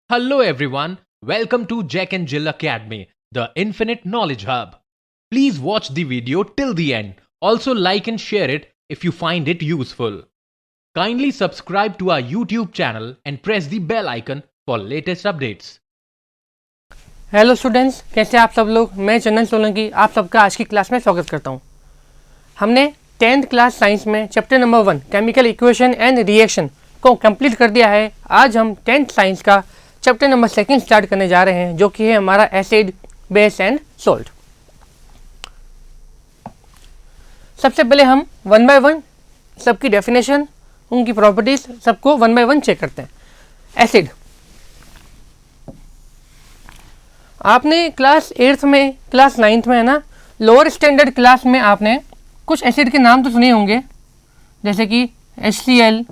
Hello everyone, welcome to Jack and Jill Academy, the Infinite Knowledge Hub. Please watch the video till the end. Also like and share it if you find it useful. Kindly subscribe to our YouTube channel and press the bell icon for latest updates. Hello students, कैसे आप सब लोग। मैं चंदन सोलंकी आप सबका आज की class में स्वागत करता हूं। हमने 10th क्लास साइंस में chapter number 1 chemical equation and reaction को कंप्लीट कर दिया है। आज हम 10th साइंस का चैप्टर नंबर 2 स्टार्ट करने जा रहे हैं, जो कि है हमारा एसिड, बेस एंड सोल्ट। सबसे पहले हम 1 बाय 1 सबकी डेफिनेशन, उनकी प्रॉपर्टीज सबको 1 बाय 1 चेक करते हैं। एसिड, आपने क्लास 8th में, क्लास 9th में है ना, लोअर स्टैंडर्ड क्लास में आपने कुछ एसिड के नाम तो सुने होंगे, जैसे कि HCl,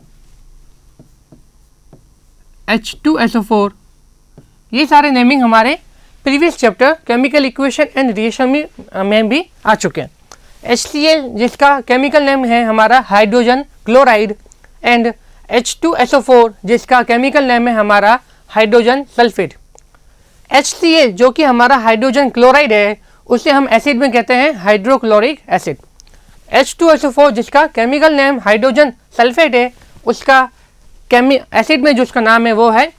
H2SO4। ये सारे नेमिंग हमारे previous chapter chemical equation and reaction में भी आ चुके हैं। HCl जिसका केमिकल नेम है हमारा हाइड्रोजन क्लोराइड, एंड H2SO4 जिसका केमिकल नेम है हमारा हाइड्रोजन सल्फेट। HCl जो कि हमारा हाइड्रोजन क्लोराइड है, उसे हम एसिड में कहते हैं हाइड्रोक्लोरिक एसिड। H2SO4 जिसका केमिकल नेम हाइड्रोजन सल्फेट है, उसका एसिड में जो उसका नाम है वो है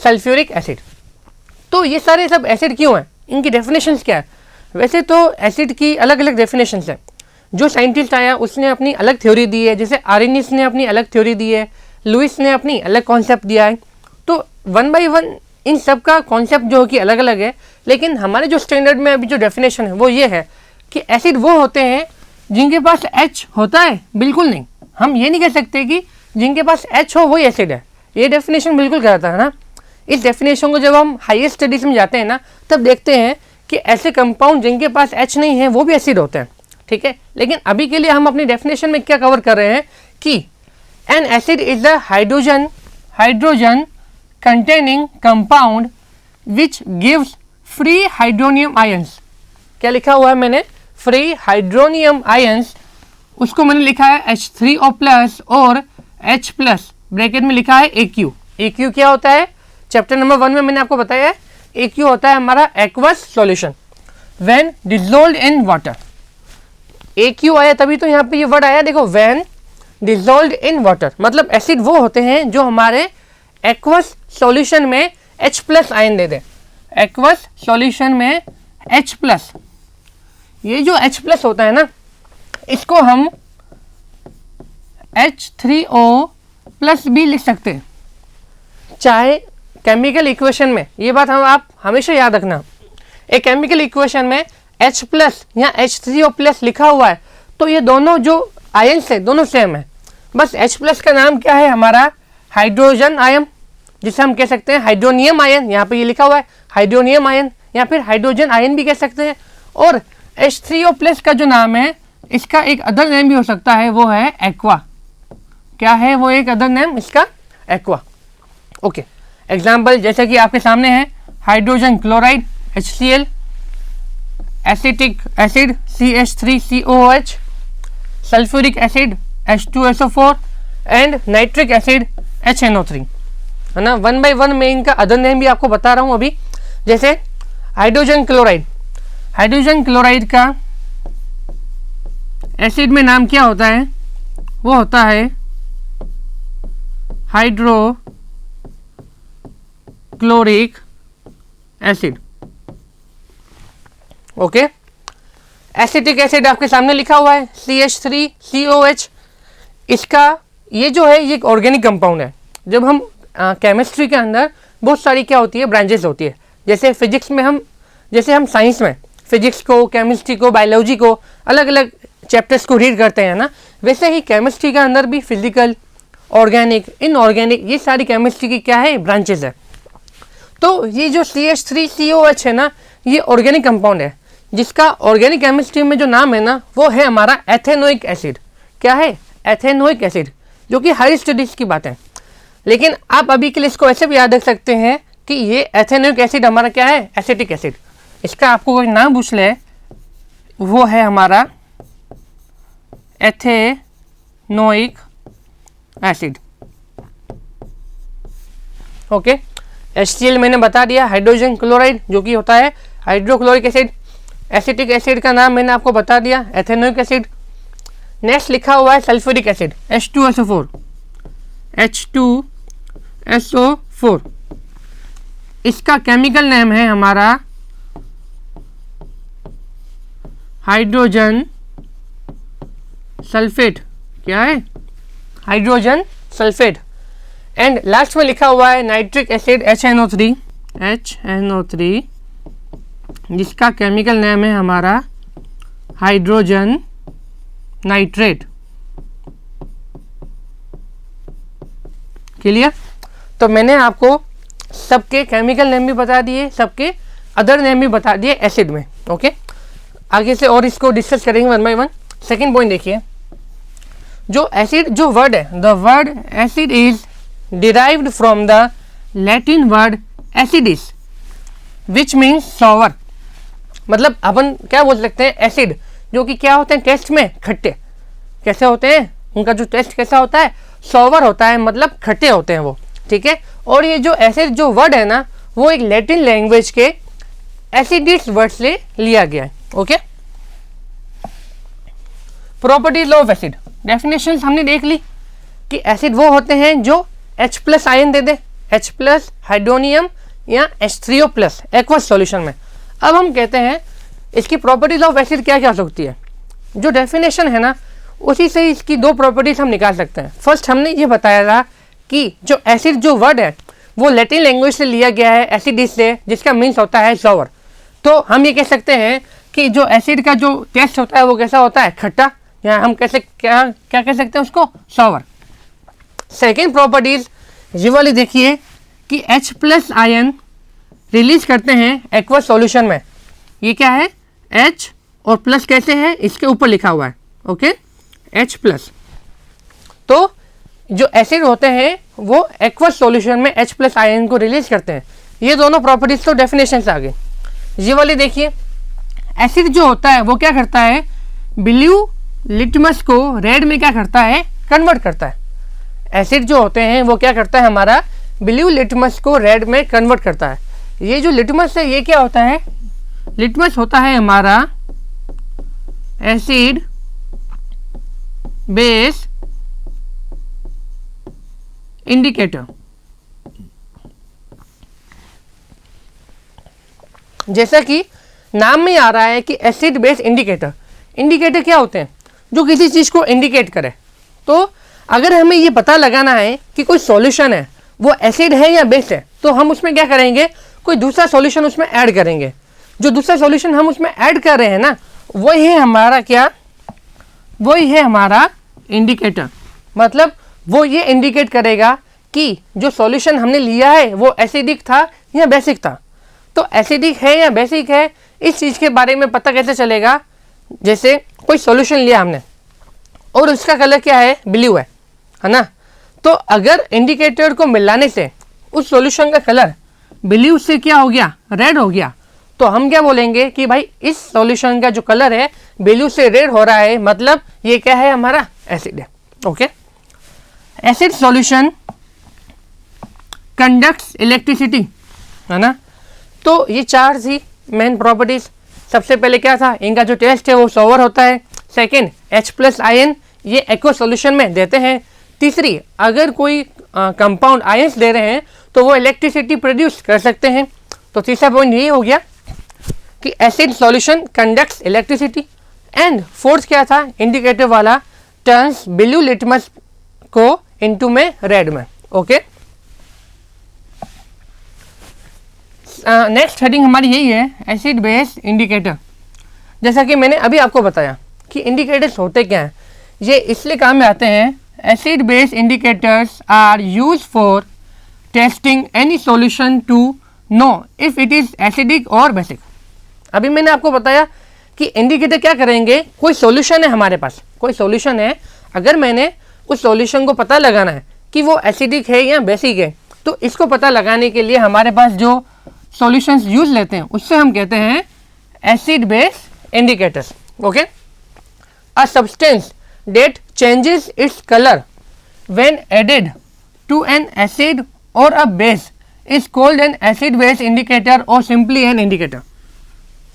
सल्फ्यूरिक एसिड। तो ये सारे सब एसिड क्यों हैं, इनकी डेफिनेशंस क्या है? वैसे तो एसिड की अलग अलग डेफिनेशंस हैं। जो साइंटिस्ट आया उसने अपनी अलग थ्योरी दी है, जैसे आर्निस ने अपनी अलग थ्योरी दी है, लुइस ने अपनी अलग कॉन्सेप्ट दिया है। तो 1 बाय 1 इन सब का कॉन्सेप्ट जो कि अलग अलग है, लेकिन हमारे जो स्टैंडर्ड में अभी जो डेफिनेशन है वो ये है कि एसिड वो होते हैं जिनके पास H होता है। बिल्कुल नहीं, हम ये नहीं कह सकते कि जिनके पास H हो वही एसिड है। ये डेफिनेशन बिल्कुल गलत है ना। इस डेफिनेशन को जब हम हायर स्टडीज में जाते हैं ना, तब देखते हैं कि ऐसे कंपाउंड जिनके पास H नहीं है वो भी एसिड होते हैं, ठीक है। लेकिन अभी के लिए हम अपनी डेफिनेशन में क्या कवर कर रहे हैं कि N acid is a hydrogen containing compound which gives free hydronium ions। क्या लिखा हुआ है मैंने? free hydronium ions। उसको मैंने लिखा है H3O प्लस और H प्लस, ब्रैकेट में लिखा है AQ। AQ क्या होता है? चैप्टर नंबर 1 में मैंने आपको बताया है। AQ होता है हमारा aqueous solution when dissolved in water. AQ आया तभी तो यहाँ पे ये वर्ड आया, देखो, व्हेन डिसॉल्व्ड इन वाटर। मतलब एसिड वो होते हैं जो हमारे एक्वस सॉल्यूशन में H प्लस आयन दे दे। एक्वस सॉल्यूशन में H प्लस, ये जो H प्लस होता है ना, इसको हम H3O प्लस भी लिख सकते हैं। चाहे केमिकल इक्वेशन में, ये बात आप हमेशा याद रखना, एक केमिकल इक्वेशन में H प्लस या H3O प्लस लिखा हुआ है तो ये दोनों जो आयन्स है दोनों सेम है। बस H प्लस का नाम क्या है हमारा? हाइड्रोजन आयन, जिसे हम कह सकते हैं हाइड्रोनियम आयन। यहाँ पे ये लिखा हुआ है हाइड्रोनियम आयन, या फिर हाइड्रोजन आयन भी कह सकते हैं। और H3O प्लस का जो नाम है, इसका एक अदर नेम भी हो सकता है, वो है एक्वा। क्या है वो एक अदर नेम इसका? एक्वा। ओके, एग्जाम्पल जैसे कि आपके सामने है hydrogen chloride HCl, acetic acid CH3COOH, sulphuric acid H2SO4 and nitric acid HNO3, है ना। 1 बाय 1 में इनका अदर नेम भी आपको बता रहा हूं अभी। जैसे हाइड्रोजन क्लोराइड, हाइड्रोजन क्लोराइड का एसिड में नाम क्या होता है? वो होता है hydrochloric acid. Okay, acetic acid आपके सामने लिखा हुआ है CH3COH। इसका ये जो है ये एक ऑर्गेनिक कंपाउंड है। जब हम केमिस्ट्री के अंदर बहुत सारी क्या होती है, ब्रांचेस होती है। जैसे फिजिक्स में हम साइंस में फिजिक्स को, केमिस्ट्री को, बायोलॉजी को, अलग अलग चैप्टर्स को रीड करते हैं ना, वैसे ही केमिस्ट्री के अंदर भी फिजिकल, ऑर्गेनिक, इनऑर्गेनिक, ये सारी केमिस्ट्री की क्या है, ब्रांचेस है। तो ये जो CH3COH है ना, ये ऑर्गेनिक कंपाउंड है, जिसका ऑर्गेनिक केमिस्ट्री में जो नाम है ना, वो है हमारा एथेनोइक एसिड। क्या है? एथेनोइक एसिड, जो कि हाई स्टडीज की बात है। लेकिन आप अभी के लिए इसको ऐसे भी याद रख सकते हैं कि ये एथेनोइक एसिड हमारा क्या है? Acetic acid. इसका आपको कोई नाम पूछ ले, वो है हमारा एथेनोइक एसिड। ओके, HCl मैंने बता दिया, हाइड्रोजन क्लोराइड जो कि होता है हाइड्रोक्लोरिक एसिड। एसिटिक एसिड का नाम मैंने आपको बता दिया, एथेनोइक एसिड। नेक्स्ट लिखा हुआ है सल्फ्यूरिक एसिड, H2SO4, H2SO4। इसका केमिकल नेम है हमारा हाइड्रोजन सल्फेट। क्या है? Hydrogen sulphate. एंड लास्ट में लिखा हुआ है नाइट्रिक एसिड, HNO3, जिसका केमिकल नेम है हमारा हाइड्रोजन नाइट्रेट। क्लियर? तो मैंने आपको सबके केमिकल नेम भी बता दिए, सबके अदर नेम भी बता दिए एसिड में। ओके, आगे से और इसको डिस्कस करेंगे one by one. Second point देखिए, जो एसिड जो वर्ड है, the word acid is derived from the Latin word acids which means sour. मतलब अपन क्या बोल सकते हैं, एसिड जो कि क्या होते हैं टेस्ट में खट्टे। कैसे होते हैं? उनका जो टेस्ट कैसा होता है? सॉवर होता है, मतलब खट्टे होते हैं वो। ठीक है, और ये जो एसिड जो वर्ड है ना, वो एक लैटिन लैंग्वेज के एसिडिस वर्ड से लिया गया है। Okay, properties of acid, definition हमने देख ली कि एसिड वो होते हैं जो H+ आयन दे दे, H+ हाइड्रोनियम या H3O+ एक्वस सॉल्यूशन में। अब हम कहते हैं इसकी प्रॉपर्टीज ऑफ एसिड क्या क्या हो सकती है। जो डेफिनेशन है ना, उसी से इसकी दो प्रॉपर्टीज हम निकाल सकते हैं। फर्स्ट हमने ये बताया था कि जो एसिड जो वर्ड है वो लैटिन लैंग्वेज से लिया गया है, एसिडिस से, जिसका मीन्स होता है सॉवर। तो हम ये कह सकते हैं कि जो एसिड का जो टेस्ट होता है वो कैसा होता है? खट्टा, या हम कैसे क्या कह सकते हैं उसको? सॉवर। सेकेंड प्रॉपर्टीज ये वाली देखिए कि H+ आयन रिलीज करते हैं एक्वस सॉल्यूशन में। ये क्या है? H और प्लस कैसे है? इसके ऊपर लिखा हुआ है। Okay, H+। तो जो एसिड होते हैं वो एक्वस सॉल्यूशन में H+ आयन को रिलीज करते हैं। ये दोनों प्रॉपर्टीज तो डेफिनेशन से आ गई। ये वाली देखिए, एसिड जो होता है वो क्या करता है? ब्लू लिटमस को रेड में क्या करता है? कन्वर्ट करता है। एसिड जो होते हैं वो क्या करता है? हमारा ब्लू लिटमस को रेड में कन्वर्ट करता है। ये जो लिटमस है ये क्या होता है? लिटमस होता है हमारा एसिड बेस इंडिकेटर। जैसा कि नाम में आ रहा है कि एसिड बेस इंडिकेटर। इंडिकेटर क्या होते हैं? जो किसी चीज को इंडिकेट करे। तो अगर हमें ये पता लगाना है कि कोई सॉल्यूशन है वो एसिड है या बेस है, तो हम उसमें क्या करेंगे? कोई दूसरा सॉल्यूशन उसमें ऐड करेंगे। जो दूसरा सॉल्यूशन हम उसमें ऐड कर रहे हैं ना, वही है हमारा क्या? वही है हमारा इंडिकेटर। मतलब वो ये इंडिकेट करेगा कि जो सॉल्यूशन हमने लिया है वो एसिडिक था या बेसिक था। तो एसिडिक है या बेसिक है, इस चीज़ के बारे में पता कैसे चलेगा? जैसे कोई सॉल्यूशन लिया हमने और उसका कलर क्या है? ब्लू है ना। तो अगर इंडिकेटर को मिलाने से उस सॉल्यूशन का कलर ब्लू से क्या हो गया? रेड हो गया। तो हम क्या बोलेंगे कि भाई इस सॉल्यूशन का जो कलर है ब्लू से रेड हो रहा है, मतलब ये क्या है? हमारा एसिड है। Okay, acid solution conducts electricity, है ना। तो ये चार थी मेन प्रॉपर्टीज। सबसे पहले क्या था? इनका जो टेस्ट है वो सॉवर होता है। सेकेंड, H+ आयन ये एक्वस सॉल्यूशन में देते हैं। तीसरी, अगर कोई कंपाउंड आयंस दे रहे हैं तो वो इलेक्ट्रिसिटी प्रोड्यूस कर सकते हैं। तो तीसरा पॉइंट ये हो गया कि acid solution conducts electricity. And fourth क्या था? इंडिकेटर वाला, टर्न्स ब्लू लिटमस को इनटू में रेड में। ओके, नेक्स्ट हेडिंग हमारी यही है, एसिड बेस इंडिकेटर। जैसा कि मैंने अभी आपको बताया कि इंडिकेटर्स होते क्या हैं, ये इसलिए काम में आते हैं। Acid base indicators are used for testing any solution to know if it is acidic और बेसिक। अभी मैंने आपको बताया कि इंडिकेटर क्या करेंगे? कोई सॉल्यूशन है हमारे पास, कोई सॉल्यूशन है, अगर मैंने उस सॉल्यूशन को पता लगाना है कि वो एसिडिक है या बेसिक है, तो इसको पता लगाने के लिए हमारे पास जो सॉल्यूशंस यूज लेते हैं उससे हम कहते हैं acid base indicators. Okay, a substance that changes its colour when added to an acid और a base is called an acid base indicator और सिंपली एन इंडिकेटर।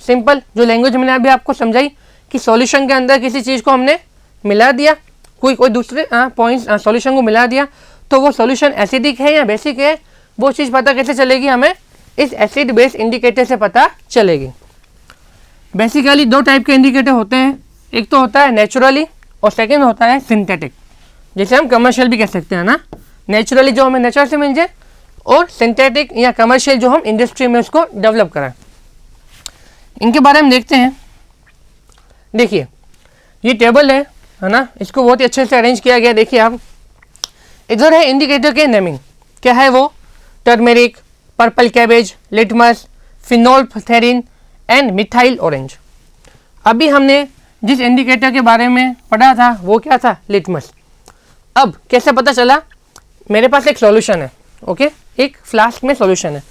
सिंपल जो लैंग्वेज मैंने अभी आपको समझाई कि सॉल्यूशन के अंदर किसी चीज़ को हमने मिला दिया, कोई दूसरे पॉइंट सॉल्यूशन को मिला दिया, तो वो सॉल्यूशन एसिडिक है या बेसिक है, वो चीज़ पता कैसे चलेगी, हमें इस एसिड बेस इंडिकेटर से पता चलेगी। बेसिकली दो टाइप के इंडिकेटर होते हैं, एक तो होता है नेचुरली और सेकंड होता है सिंथेटिक, जैसे हम कमर्शियल भी कह सकते हैं ना, नेचुरली जो हमें नेचर से मिल जाए और सिंथेटिक या कमर्शियल जो हम इंडस्ट्री में उसको डेवलप कराएं। इनके बारे में देखते हैं। देखिए ये टेबल है ना, इसको बहुत ही अच्छे से अरेंज किया गया। देखिए आप, इधर है इंडिकेटर के नेमिंग, क्या है वो, turmeric, purple cabbage, litmus, phenolphthalein and methyl orange. अभी हमने जिस इंडिकेटर के बारे में पढ़ा था वो क्या था, लिटमस। अब कैसे पता चला, मेरे पास एक सॉल्यूशन है, ओके, एक फ्लास्क में सॉल्यूशन है।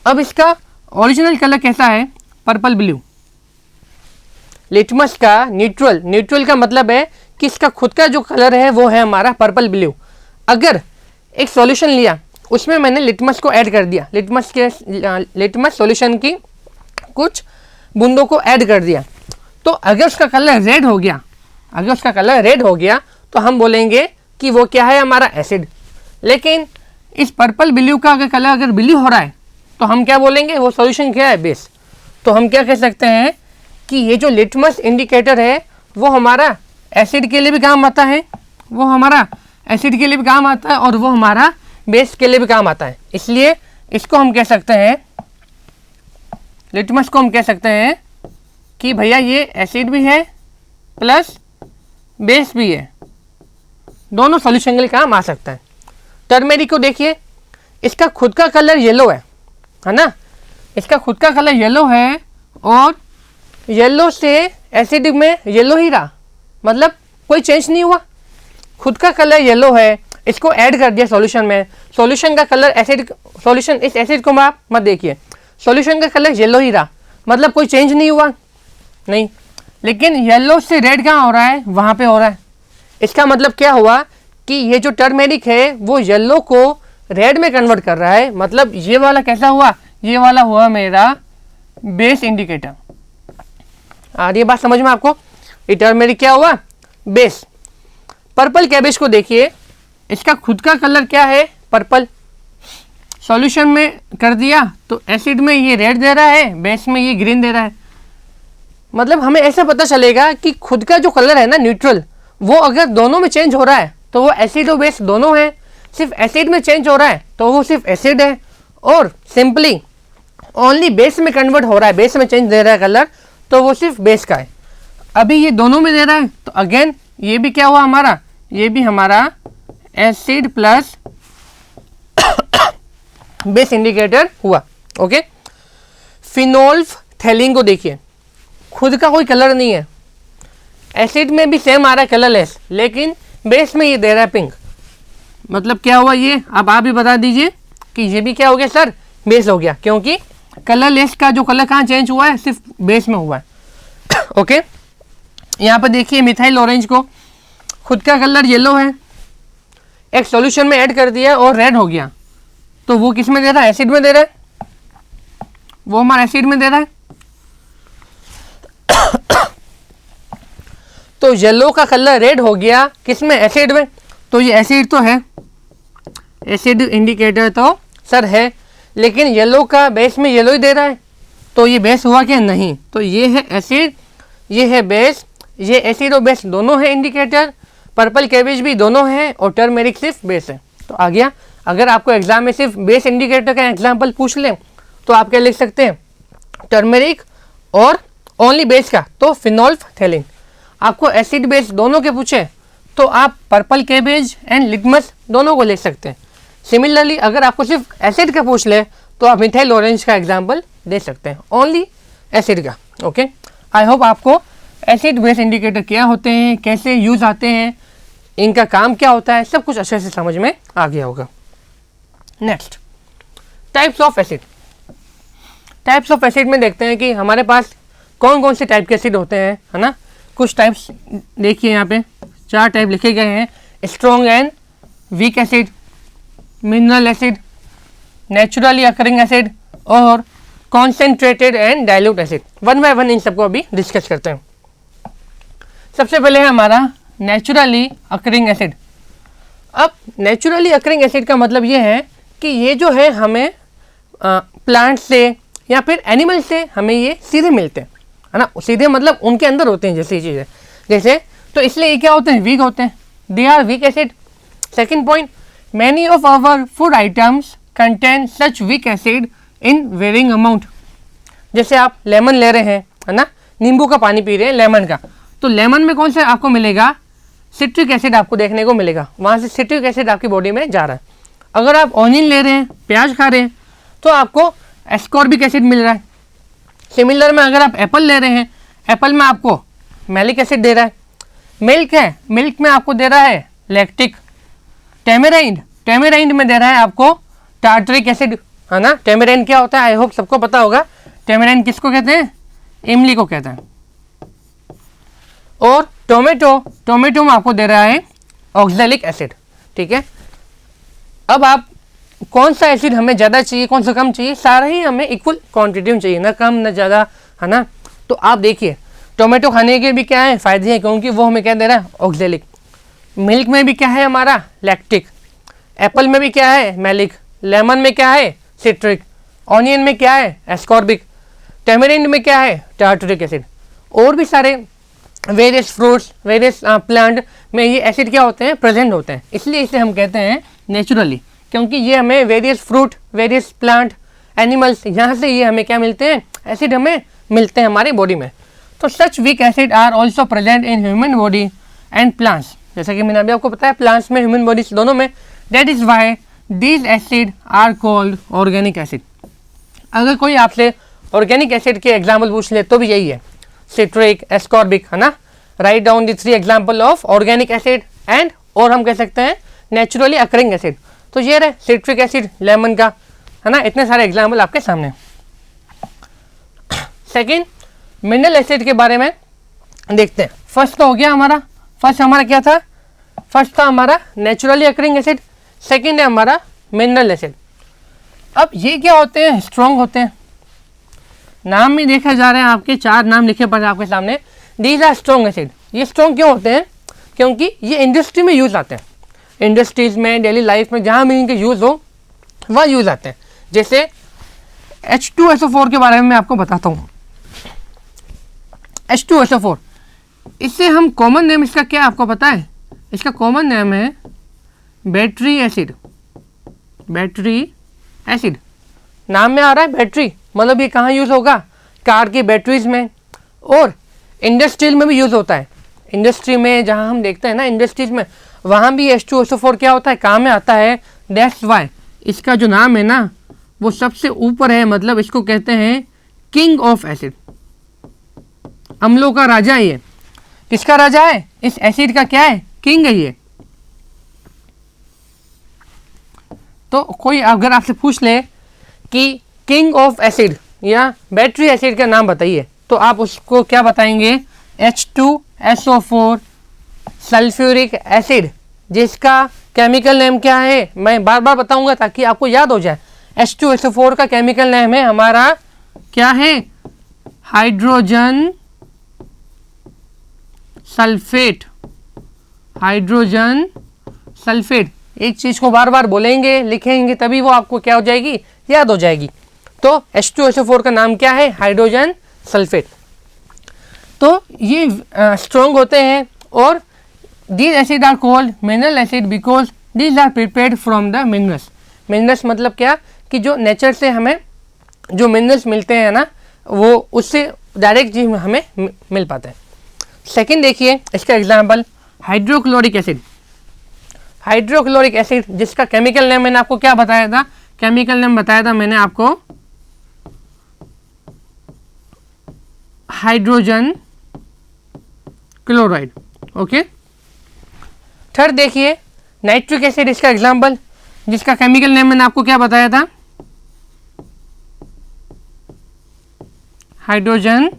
अब इसका ओरिजिनल कलर कैसा है, पर्पल ब्लू। लिटमस का न्यूट्रल का मतलब है कि इसका खुद का जो कलर है वो है हमारा पर्पल ब्लू। अगर एक सॉल्यूशन लिया, उसमें मैंने लिटमस को ऐड कर दिया, लिटमस सॉल्यूशन की कुछ बूंदों को ऐड कर दिया, तो अगर उसका कलर रेड हो गया, तो हम बोलेंगे कि वो क्या है, हमारा एसिड। लेकिन इस पर्पल ब्लू का अगर कलर अगर ब्लू हो रहा है, तो हम क्या बोलेंगे, वो सॉल्यूशन क्या है, बेस। तो हम क्या कह सकते हैं कि ये जो लिटमस इंडिकेटर है वो हमारा एसिड के लिए भी काम आता है, और वो हमारा बेस के लिए भी काम आता है। इसलिए इसको हम कह सकते हैं, लिटमस को हम कह सकते हैं कि भैया ये एसिड भी है प्लस बेस भी है, दोनों सॉल्यूशन के लिए काम आ सकता है। टर्मेरिक को देखिए, इसका खुद का कलर येलो है ना, इसका खुद का कलर येलो है और येलो से एसिड में येलो ही रहा, मतलब कोई चेंज नहीं हुआ, खुद का कलर येलो है, इसको ऐड कर दिया सॉल्यूशन में, सॉल्यूशन का कलर एसिड, सॉल्यूशन इस एसिड को आप मत देखिए, सॉल्यूशन का कलर येलो ही रहा, मतलब कोई चेंज नहीं हुआ, नहीं। लेकिन येलो से रेड कहाँ हो रहा है, वहाँ पे हो रहा है। इसका मतलब क्या हुआ कि ये जो टर्मेरिक है वो येलो को रेड में कन्वर्ट कर रहा है, मतलब ये वाला कैसा हुआ, ये वाला हुआ मेरा बेस इंडिकेटर। आ रही है बात समझ में आपको, ये टर्मेरिक क्या हुआ, बेस। पर्पल कैबेज को देखिए, इसका खुद का कलर क्या है, पर्पल, सॉल्यूशन में कर दिया तो एसिड में ये रेड दे रहा है, बेस में ये ग्रीन दे रहा है। मतलब हमें ऐसा पता चलेगा कि खुद का जो कलर है ना न्यूट्रल, वो अगर दोनों में चेंज हो रहा है तो वो एसिड और बेस दोनों है, सिर्फ एसिड में चेंज हो रहा है तो वो सिर्फ एसिड है, और सिंपली ओनली बेस में कन्वर्ट हो रहा है, बेस में चेंज दे रहा है कलर, तो वो सिर्फ बेस का है। अभी ये दोनों में दे रहा है, तो अगेन ये भी क्या हुआ हमारा, ये भी हमारा एसिड प्लस बेस इंडिकेटर हुआ, ओके। फिनोल्फथेलिन को देखिए, खुद का कोई कलर नहीं है, एसिड में भी सेम आ रहा है कलरलेस, लेकिन बेस में ये दे रहा है पिंक, मतलब क्या हुआ ये, अब आप भी बता दीजिए कि ये भी क्या हो गया सर, बेस हो गया, क्योंकि कलरलेस का जो कलर कहाँ चेंज हुआ है, सिर्फ बेस में हुआ है। ओके, यहाँ पर देखिए मिथाइल ऑरेंज को खुद का कलर येलो है, एक सॉल्यूशन में ऐड कर दिया और रेड हो गया, तो वो किस में दे रहा है, एसिड में दे रहा है, वो हमारा एसिड में दे रहा है। तो येलो का कलर रेड हो गया किस में, एसिड में, तो ये एसिड तो है, एसिड इंडिकेटर तो सर है, लेकिन येलो का बेस में येलो ही दे रहा है, तो ये बेस हुआ क्या, नहीं। तो ये है एसिड, ये है बेस, ये एसिड और बेस दोनों है इंडिकेटर, पर्पल कैबेज भी दोनों है, और टर्मेरिक सिर्फ बेस है। तो आ गया, अगर आपको एग्जाम में सिर्फ बेस इंडिकेटर का एग्जाम्पल पूछ लें तो आप क्या लिख सकते हैं, टर्मेरिक और ओनली बेस का तो फिनोल्फथेलिन। आपको एसिड बेस दोनों के पूछे तो आप पर्पल कैबेज एंड लिटमस दोनों को ले सकते हैं। सिमिलरली अगर आपको सिर्फ एसिड का पूछ ले तो आप मिथाइल ऑरेंज का एग्जाम्पल दे सकते हैं, ओनली एसिड का। ओके, आई होप आपको एसिड बेस इंडिकेटर क्या होते हैं, कैसे यूज़ आते हैं, इनका काम क्या होता है, सब कुछ अच्छे से समझ में आ गया होगा। Next, types of acid. Types of acid में देखते हैं कि हमारे पास कौन कौन से टाइप के एसिड होते हैं, है ना। कुछ टाइप्स देखिए, यहाँ पे 4 टाइप लिखे गए हैं, strong and weak acid, mineral acid, naturally occurring acid और concentrated and dilute acid. One by one इन सबको अभी डिस्कस करते हैं। सबसे पहले है हमारा नेचुरली अकरिंग एसिड। अब नेचुरली अकरिंग एसिड का मतलब ये है कि ये जो है हमें प्लांट से या फिर एनिमल से हमें ये सीधे मिलते हैं, है ना। सीधे मतलब उनके अंदर होते हैं जैसी चीज़ें, जैसे तो इसलिए ये क्या होते हैं, वीक होते हैं, they are weak acid. Second point, many of our food items contain such weak acid in varying amount. जैसे आप लेमन ले रहे हैं, है ना, नींबू का पानी पी रहे हैं लेमन का, तो लेमन में कौन सा आपको मिलेगा, सिट्रिक एसिड आपको देखने को मिलेगा, वहाँ से सिट्रिक एसिड आपकी बॉडी में जा रहा है। अगर आप ऑनियन ले रहे हैं, प्याज खा रहे हैं, तो आपको एस्कॉर्बिक एसिड मिल रहा है। सिमिलर में अगर आप एप्पल ले रहे हैं, एप्पल में आपको मैलिक एसिड दे रहा है। मिल्क है, मिल्क में आपको दे रहा है लैक्टिक। टेमेराइंड, टेमेराइंड में दे रहा है आपको टार्टरिक एसिड, है ना। टेमेराइंड क्या होता है, आई होप सबको पता होगा। टेमेराइंड किसको कहते हैं, इमली को कहते हैं। और टोमेटो, टोमेटो में आपको दे रहा है ऑक्सैलिक एसिड, ठीक है। अब आप कौन सा एसिड हमें ज़्यादा चाहिए, कौन सा कम चाहिए, सारा ही हमें इक्वल क्वांटिटी में चाहिए, ना कम ना ज़्यादा, है ना। तो आप देखिए टोमेटो खाने के भी क्या है फ़ायदे हैं, क्योंकि वो हमें क्या दे रहा है, ऑक्सैलिक। मिल्क में भी क्या है हमारा, लैक्टिक। एप्पल में भी क्या है, मैलिक। लेमन में क्या है, सिट्रिक। ऑनियन में क्या है, एस्कॉर्बिक। टेमेरिंड में क्या है, टार्टरिक एसिड। और भी सारे वेरियस फ्रूट्स, वेरियस प्लांट में ये एसिड क्या होते हैं, प्रेजेंट होते हैं। इसलिए इसे हम कहते हैं नेचुरली, क्योंकि ये हमें various fruit, various plant, animals, यहाँ से ये हमें क्या मिलते हैं, एसिड हमें मिलते हैं हमारी बॉडी में। तो such weak acid are also present in human body and plants. जैसा कि मैंने अभी आपको बताया, प्लांट्स में, ह्यूमन बॉडीज दोनों में। That is why these acid are called organic acid. अगर कोई आपसे ऑर्गेनिक एसिड के एग्जाम्पल पूछ ले तो भी यही है, सिट्रिक, एस्कॉर्बिक, है ना। Write down the 3 example of organic acid and, और हम कह सकते हैं नेचुरली अकरिंग एसिड। तो ये रहे सिट्रिक एसिड लेमन का, है ना। इतने सारे एग्जाम्पल आपके सामने। सेकेंड, मिनरल एसिड के बारे में देखते हैं। फर्स्ट तो हो गया हमारा, फर्स्ट हमारा क्या था, फर्स्ट था हमारा नेचुरली अकरिंग एसिड, सेकेंड है हमारा मिनरल एसिड। अब ये क्या होते हैं, स्ट्रॉन्ग होते हैं। नाम में देखा जा रहे हैं, आपके 4 नाम लिखे पड़े आपके सामने। These are strong acid. ये स्ट्रॉन्ग क्यों होते हैं, क्योंकि ये इंडस्ट्री में यूज़ आते हैं। इंडस्ट्रीज़ में, डेली लाइफ में, जहाँ भी इनके यूज़ हो वह यूज़ आते हैं। जैसे H2SO4 के बारे में मैं आपको बताता हूँ। H2SO4, इससे हम कॉमन नेम इसका क्या आपको पता है, इसका कॉमन नेम है बैटरी एसिड। बैटरी एसिड, नाम में आ रहा है बैटरी, मतलब ये कहाँ यूज़ होगा, कार की बैटरीज में, और इंडस्ट्रियल में भी यूज़ होता है। इंडस्ट्री में जहाँ हम देखते हैं ना, इंडस्ट्रीज में, वहाँ भी H2SO4 क्या होता है, काम में आता है। दैट्स वाई इसका जो नाम है ना वो सबसे ऊपर है, मतलब इसको कहते हैं किंग ऑफ एसिड। अम्लों का राजा ये, किसका राजा है, इस एसिड का क्या है, किंग है ये। तो कोई अगर आपसे पूछ ले कि किंग ऑफ एसिड या बैटरी एसिड का नाम बताइए, तो आप उसको क्या बताएंगे, H2SO4 सल्फ्यूरिक एसिड, जिसका केमिकल नेम क्या है, मैं बार बार बताऊंगा ताकि आपको याद हो जाए। H2SO4 का केमिकल नेम है हमारा क्या है, हाइड्रोजन सल्फेट। हाइड्रोजन सल्फेट, एक चीज़ को बार बार बोलेंगे, लिखेंगे, तभी वो आपको क्या हो जाएगी, याद हो जाएगी। तो H2SO4 का नाम क्या है, हाइड्रोजन सल्फेट। तो ये स्ट्रॉन्ग होते हैं। और these acid are called mineral acid because these are prepared from the minerals। Minerals मतलब क्या, कि जो नेचर से हमें जो मिनरल्स मिलते हैं ना, वो उससे डायरेक्ट जी हमें मिल पाते हैं। सेकंड देखिए इसका example, hydrochloric acid. Hydrochloric acid जिसका केमिकल नेम मैंने आपको क्या बताया था, केमिकल नेम बताया था मैंने आपको हाइड्रोजन क्लोराइड। ओके। थर्ड देखिए नाइट्रिक एसिड, इसका एग्जांपल, जिसका केमिकल नेम मैंने आपको क्या बताया था, हाइड्रोजन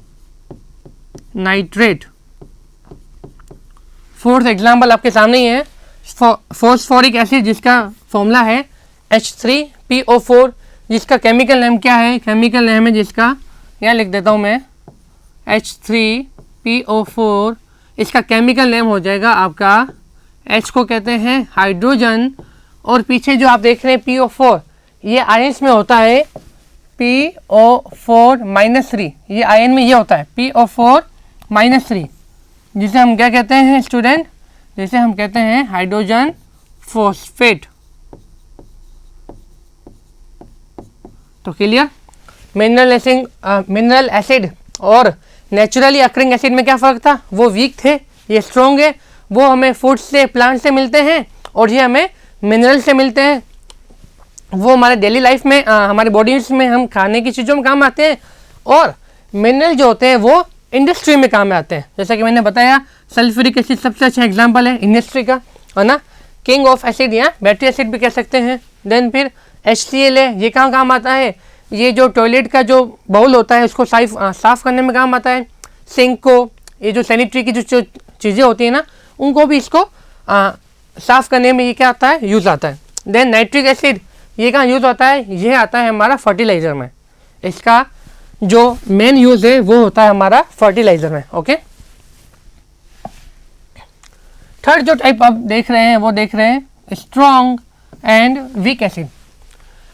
नाइट्रेट। फोर्थ एग्जांपल आपके सामने ही है, फॉस्फोरिक एसिड जिसका फॉर्मूला है H3PO4, जिसका केमिकल नेम क्या है, केमिकल नेम है जिसका यहाँ लिख देता हूँ मैं H3PO4, इसका केमिकल नेम हो जाएगा आपका, H को कहते हैं हाइड्रोजन, और पीछे जो आप देख रहे हैं PO4 ये आयंस में होता है PO4-3, ये आयन में ये होता है PO4-3, जिसे हम क्या कहते हैं स्टूडेंट, जिसे हम कहते हैं हाइड्रोजन फॉस्फेट। तो क्लियर। मिनरल एसिड और नेचुरली अकरिंग एसिड में क्या फ़र्क था, वो वीक थे, ये स्ट्रॉन्ग है, वो हमें फूड से प्लांट से मिलते हैं और ये हमें मिनरल से मिलते हैं, वो हमारे डेली लाइफ में हमारे बॉडीज में हम खाने की चीज़ों में काम आते हैं, और मिनरल जो होते हैं वो इंडस्ट्री में काम में आते हैं। जैसा कि मैंने बताया सल्फ्यूरिक एसिड सबसे अच्छा एग्जांपल है इंडस्ट्री का, है ना, किंग ऑफ एसिड या बैटरी एसिड भी कह सकते हैं। देन फिर HCl है, ये कहाँ काम आता है, ये जो टॉयलेट का जो बाउल होता है उसको साफ करने में काम आता है। सिंक को, ये जो सैनिटरी की जो चीज़ें होती हैं ना, उनको भी इसको साफ़ करने में ये क्या आता है, यूज़ आता है। देन नाइट्रिक एसिड, ये कहाँ यूज़ होता है, ये आता है हमारा फर्टिलाइज़र में, इसका जो मेन यूज़ है वो होता है हमारा फर्टिलाइज़र में। ओके, थर्ड जो टाइप आप देख रहे हैं वो देख रहे हैं स्ट्रॉन्ग एंड वीक एसिड।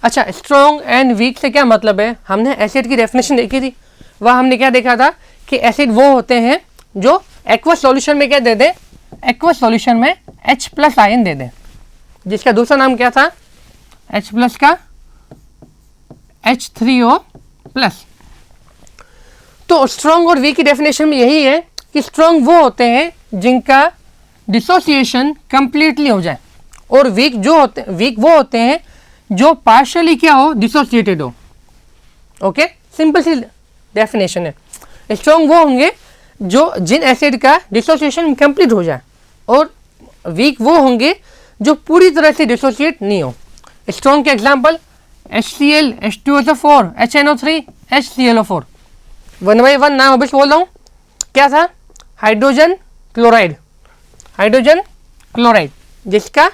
अच्छा, स्ट्रॉन्ग एंड वीक से क्या मतलब है, हमने एसिड की डेफिनेशन देखी थी, वह हमने क्या देखा था कि एसिड वो होते हैं जो एक्वस सॉल्यूशन में क्या दे दें, एक्वस सॉल्यूशन में H+ आयन दे दें, जिसका दूसरा नाम क्या था, H+ का H3O+। तो स्ट्रॉन्ग और वीक की डेफिनेशन में यही है कि स्ट्रॉन्ग वो होते हैं जिनका डिसोसिएशन कंप्लीटली हो जाए, और वीक वो होते हैं जो पार्शियली क्या हो, डिसोसिएटेड हो। ओके, सिंपल सी डेफिनेशन है। स्ट्रॉन्ग वो होंगे जो जिन एसिड का डिसोसिएशन कंप्लीट हो जाए, और वीक वो होंगे जो पूरी तरह से डिसोसिएट नहीं हो। स्ट्रॉन्ग के example HCl, H2SO4, HNO3, HClO4। 1 by 1 नाम अभी बोल रहा हूँ, क्या था, हाइड्रोजन क्लोराइड, हाइड्रोजन क्लोराइड, जिसका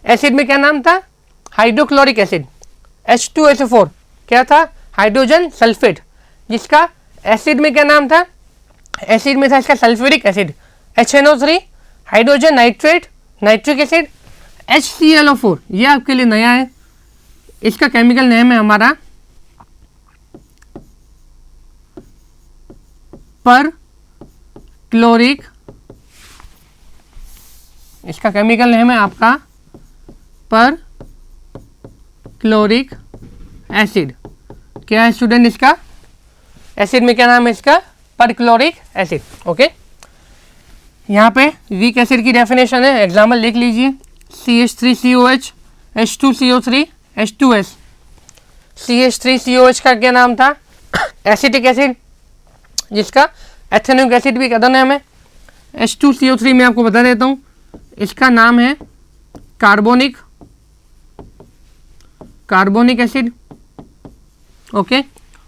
एसिड में क्या नाम था, हाइड्रोक्लोरिक एसिड। H2SO4 क्या था, हाइड्रोजन सल्फेट, जिसका एसिड में क्या नाम था, एसिड में था इसका sulphuric acid. HNO3 hydrogen nitrate, nitric acid. HClO4 ये आपके लिए नया है, इसका केमिकल नेम है हमारा पर क्लोरिक, इसका केमिकल नेम है आपका पर क्लोरिक एसिड। क्या है स्टूडेंट इसका, एसिड में क्या नाम है इसका, पर क्लोरिक एसिड। ओके, यहाँ पे वीक एसिड की डेफिनेशन है, एग्जाम्पल लिख लीजिए, CH3COH, H2CO3, H2S। CH3COH का क्या नाम था, एसिटिक एसिड, जिसका एथेनोइक एसिड भी कहता नाम है। H2CO3 में आपको बता देता हूँ, इसका नाम है कार्बोनिक एसिड। ओके,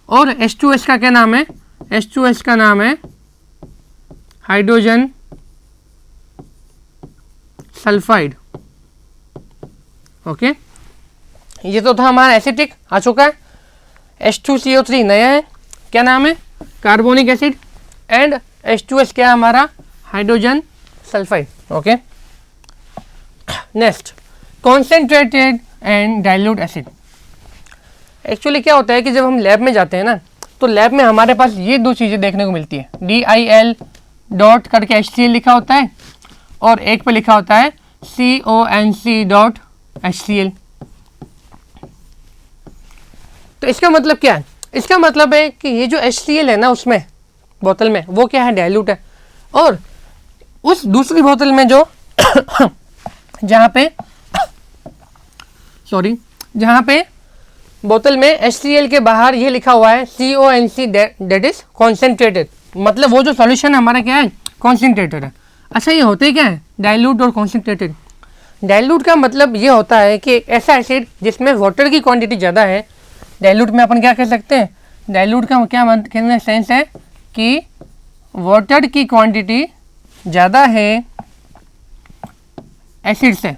और H2S का क्या नाम है, H2S का नाम है हाइड्रोजन सल्फाइड। ओके, ये तो था हमारा एसिटिक, आ चुका है। H2CO3 नया है, क्या नाम है, कार्बोनिक एसिड, एंड H2S क्या है हमारा, hydrogen sulphide. Okay, next concentrated and dilute acid. Actually क्या होता है कि जब हम लैब में जाते हैं ना, तो लैब में हमारे पास ये दो चीज़ें देखने को मिलती है, DIL डॉट करके HCl लिखा होता है, और एक पे लिखा होता है CONC.HCl। तो इसका मतलब क्या है, इसका मतलब है कि ये जो HCl है ना उसमें बोतल में, वो क्या है, डाइल्यूट है, और उस दूसरी बोतल में जो जहाँ पे बोतल में HCl के बाहर ये लिखा हुआ है CONC, दैट इज कॉन्सेंट्रेटेड, मतलब वो जो सॉल्यूशन है हमारा क्या है, कॉन्सेंट्रेटेड है। अच्छा, ये होते क्या है, डाइल्यूट और कॉन्सेंट्रेटेड। डाइल्यूट का मतलब ये होता है कि ऐसा एसिड जिसमें वाटर की क्वांटिटी ज़्यादा है, डाइल्यूट में अपन क्या कह सकते हैं, डाइल्यूट का क्या कहने सेंस है कि वाटर की क्वांटिटी ज़्यादा है एसिड से,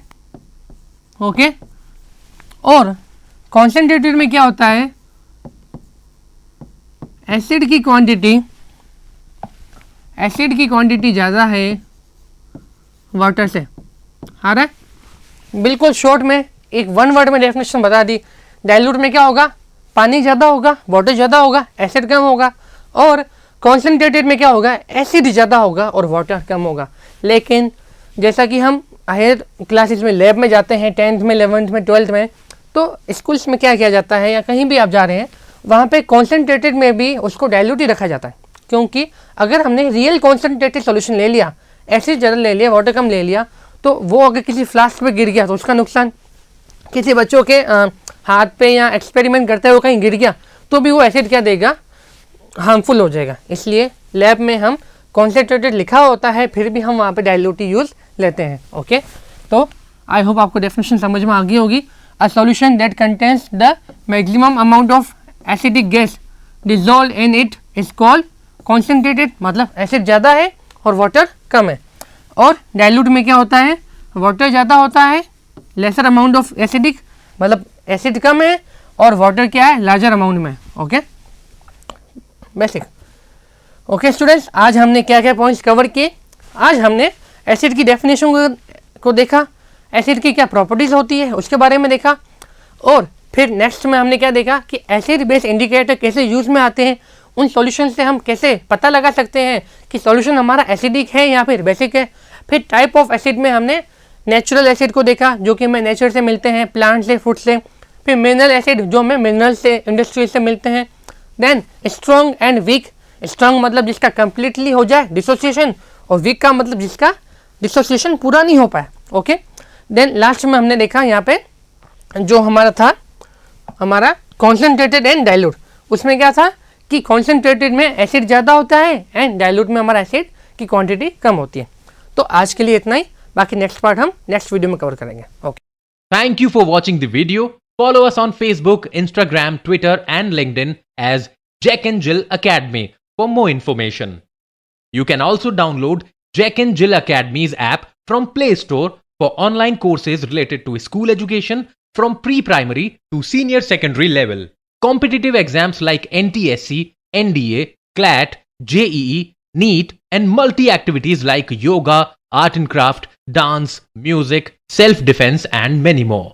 ओके। और कॉन्सेंट्रेटेड में क्या होता है, एसिड की क्वांटिटी ज़्यादा है वाटर से, आ रहा है। बिल्कुल शॉर्ट में एक वन वर्ड में डेफिनेशन बता दी। डाइल्यूट में क्या होगा, पानी ज़्यादा होगा, वाटर ज़्यादा होगा, एसिड कम होगा। और कॉन्सेंट्रेटेड में क्या होगा, एसिड ज़्यादा होगा और वाटर कम होगा। लेकिन जैसा कि हम हायर क्लासेस में लैब में जाते हैं, 10th में, 11th में, 12th में, तो स्कूल्स में क्या किया जाता है या कहीं भी आप जा रहे हैं, वहाँ पे कॉन्सेंट्रेटेड में भी उसको डाइल्यूट ही रखा जाता है। क्योंकि अगर हमने रियल कॉन्सेंट्रेटेड सॉल्यूशन ले लिया, एसिड ज़्यादा ले लिया, वाटर कम ले लिया, तो वो अगर किसी फ्लास्क पे गिर गया तो उसका नुकसान, किसी बच्चों के हाथ पे या एक्सपेरिमेंट करते हुए कहीं गिर गया तो भी वो एसिड क्या देगा, हार्मफुल हो जाएगा। इसलिए लैब में हम कॉन्सेंट्रेटेड लिखा होता है, फिर भी हम वहाँ पे डाइल्यूट यूज़ लेते हैं, ओके। तो आई होप आपको डेफिनेशन समझ में आ गई होगी। A solution that contains the maximum amount of acidic gas dissolve in it is called concentrated, मतलब एसिड ज़्यादा है और वाटर कम है। और डाइल्यूट में क्या होता है, वाटर ज़्यादा होता है, लेसर अमाउंट ऑफ एसिडिक, मतलब एसिड कम है और वाटर क्या है, लार्जर अमाउंट में, ओके। बेसिक, ओके स्टूडेंट्स, आज हमने क्या क्या पॉइंट्स कवर किए। आज हमने एसिड की डेफिनेशन को देखा, एसिड की क्या प्रॉपर्टीज़ होती है उसके बारे में देखा, और फिर नेक्स्ट में हमने क्या देखा कि एसिड बेस इंडिकेटर कैसे यूज़ में आते हैं, उन सॉल्यूशन से हम कैसे पता लगा सकते हैं कि सॉल्यूशन हमारा एसिडिक है या फिर बेसिक है। फिर टाइप ऑफ एसिड में हमने नेचुरल एसिड को देखा, जो कि हमें नेचर से मिलते हैं, प्लांट से, फूड से। फिर मिनरल एसिड, जो हमें मिनरल से, इंडस्ट्री से मिलते हैं। Then strong and weak, strong मतलब जिसका कंप्लीटली हो जाए डिसोसिएशन, और वीक का मतलब जिसका डिसोसिएशन पूरा नहीं हो पाए, ओके। देन लास्ट में हमने देखा यहाँ पे जो हमारा था, हमारा कॉन्सेंट्रेटेड एंड डाइल्यूट, उसमें क्या था कि कॉन्सेंट्रेटेड में एसिड ज़्यादा होता है एंड डाइल्यूट में हमारा एसिड की क्वांटिटी कम होती है। तो आज के लिए इतना ही, बाकी नेक्स्ट पार्ट हम नेक्स्ट वीडियो में कवर करेंगे, okay. Thank you for watching the video. Follow us on Facebook, Instagram, Twitter, and LinkedIn as Jack and Jill Academy for more information. You can also download Jack and Jill Academy's app from Play Store for online courses related to school education from pre-primary to senior secondary level. Competitive exams like NTSC, NDA, CLAT, JEE, NEET, and multi-activities like yoga, art and craft, dance, music, self-defense, and many more.